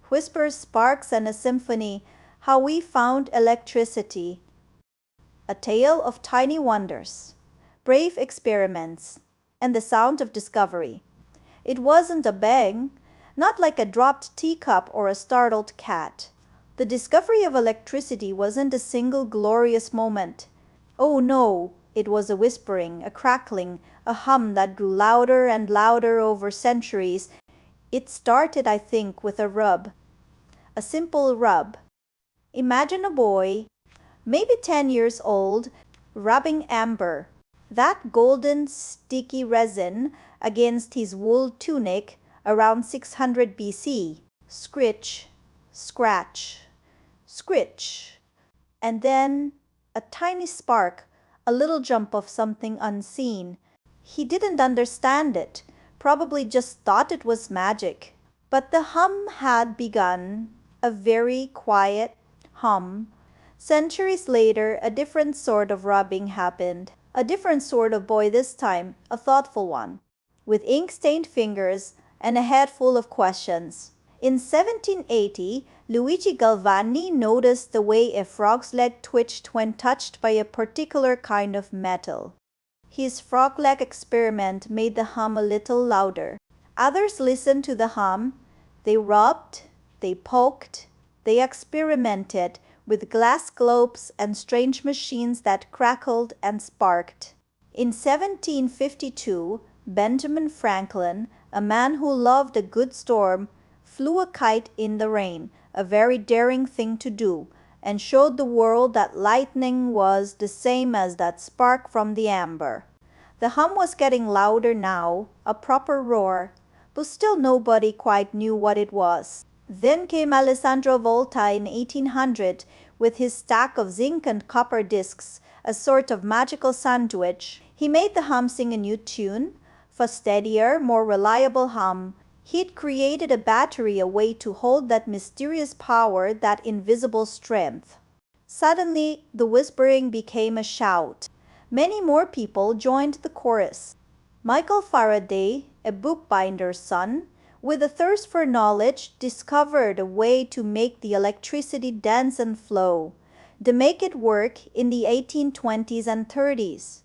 Whispers, Sparks, and a Symphony, How We Found Electricity. A Tale of Tiny Wonders, Brave Experiments, and the Sound of Discovery. It wasn't a bang, not like a dropped teacup or a startled cat. The discovery of electricity wasn't a single glorious moment. Oh no, it was a whispering, a crackling, a hum that grew louder and louder over centuries. It started, I think, with a rub. A simple rub. Imagine a boy, maybe 10 years old, rubbing amber, that golden sticky resin, against his wool tunic around 600 BC. Scritch, scratch, scritch, and then a tiny spark, a little jump of something unseen. He didn't understand it, probably just thought it was magic. But the hum had begun, a very quiet hum. Centuries later, a different sort of rubbing happened. A different sort of boy this time, a thoughtful one, with ink-stained fingers and a head full of questions. In 1780, Luigi Galvani noticed the way a frog's leg twitched when touched by a particular kind of metal. His frog leg experiment made the hum a little louder. Others listened to the hum. They rubbed, they poked, they experimented with glass globes and strange machines that crackled and sparked. In 1752, Benjamin Franklin, a man who loved a good storm, flew a kite in the rain, a very daring thing to do, and showed the world that lightning was the same as that spark from the amber. The hum was getting louder now, a proper roar, but still nobody quite knew what it was. Then came Alessandro Volta in 1800 with his stack of zinc and copper discs, a sort of magical sandwich. He made the hum sing a new tune, for steadier, more reliable hum. He'd created a battery, a way to hold that mysterious power, that invisible strength. Suddenly, the whispering became a shout. Many more people joined the chorus. Michael Faraday, a bookbinder's son, with a thirst for knowledge, discovered a way to make the electricity dance and flow, to make it work in the 1820s and 30s.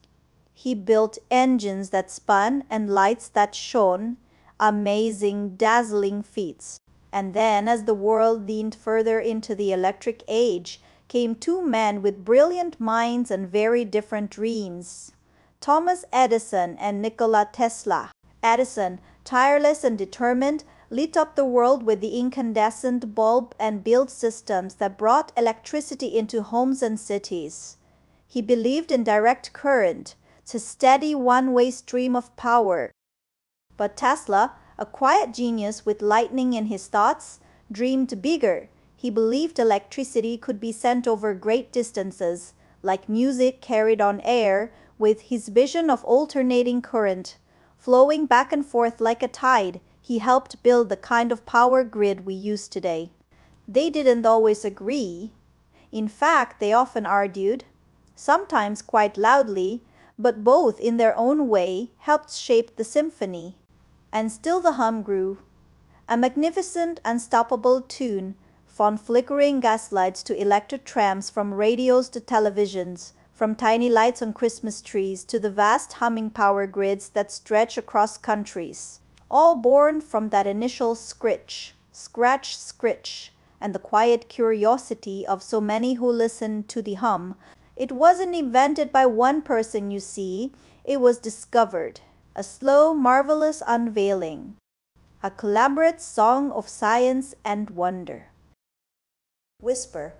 He built engines that spun and lights that shone, amazing, dazzling feats. And then, as the world leaned further into the electric age, came two men with brilliant minds and very different dreams. Thomas Edison and Nikola Tesla. Edison, tireless and determined, lit up the world with the incandescent bulb and built systems that brought electricity into homes and cities. He believed in direct current, a steady one-way stream of power. But Tesla, a quiet genius with lightning in his thoughts, dreamed bigger. He believed electricity could be sent over great distances, like music carried on air, with his vision of alternating current, flowing back and forth like a tide. He helped build the kind of power grid we use today. They didn't always agree. In fact, they often argued, sometimes quite loudly, but both in their own way helped shape the symphony. And still the hum grew. A magnificent, unstoppable tune, from flickering gaslights to electric trams, from radios to televisions, from tiny lights on Christmas trees to the vast humming power grids that stretch across countries, all born from that initial scritch, scratch, scritch, and the quiet curiosity of so many who listened to the hum. It wasn't invented by one person, you see, it was discovered. A slow, marvelous unveiling. A collaborative song of science and wonder. Whisper,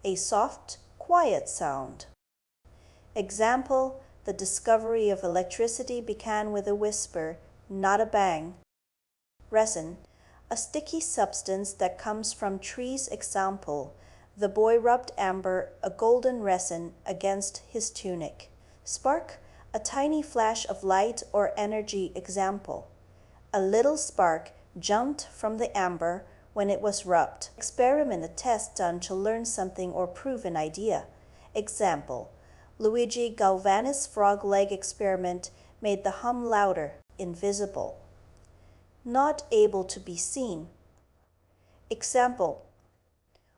a soft, quiet sound. Example, the discovery of electricity began with a whisper, not a bang. Resin, a sticky substance that comes from trees. Example, the boy rubbed amber, a golden resin, against his tunic. Spark, a tiny flash of light or energy. Example, a little spark jumped from the amber when it was rubbed. Experiment, a test done to learn something or prove an idea. Example, Luigi Galvani's frog leg experiment made the hum louder. Invisible, not able to be seen. Example: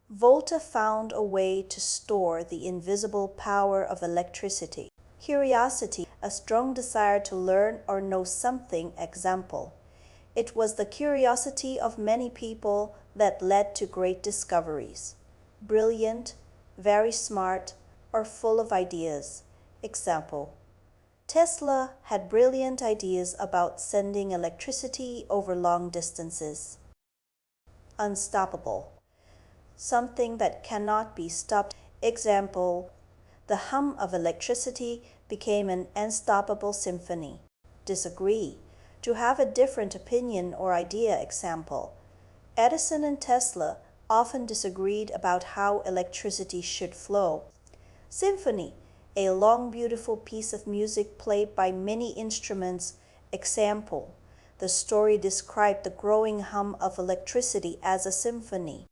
Volta found a way to store the invisible power of electricity. Curiosity, a strong desire to learn or know something. Example: It was the curiosity of many people that led to great discoveries. Brilliant, very smart, or full of ideas. Example: Tesla had brilliant ideas about sending electricity over long distances. Unstoppable, something that cannot be stopped. Example: The hum of electricity became an unstoppable symphony. Disagree, to have a different opinion or idea. Example: Edison and Tesla often disagreed about how electricity should flow. Symphony, a long, beautiful piece of music played by many instruments. Example: The story described the growing hum of electricity as a symphony.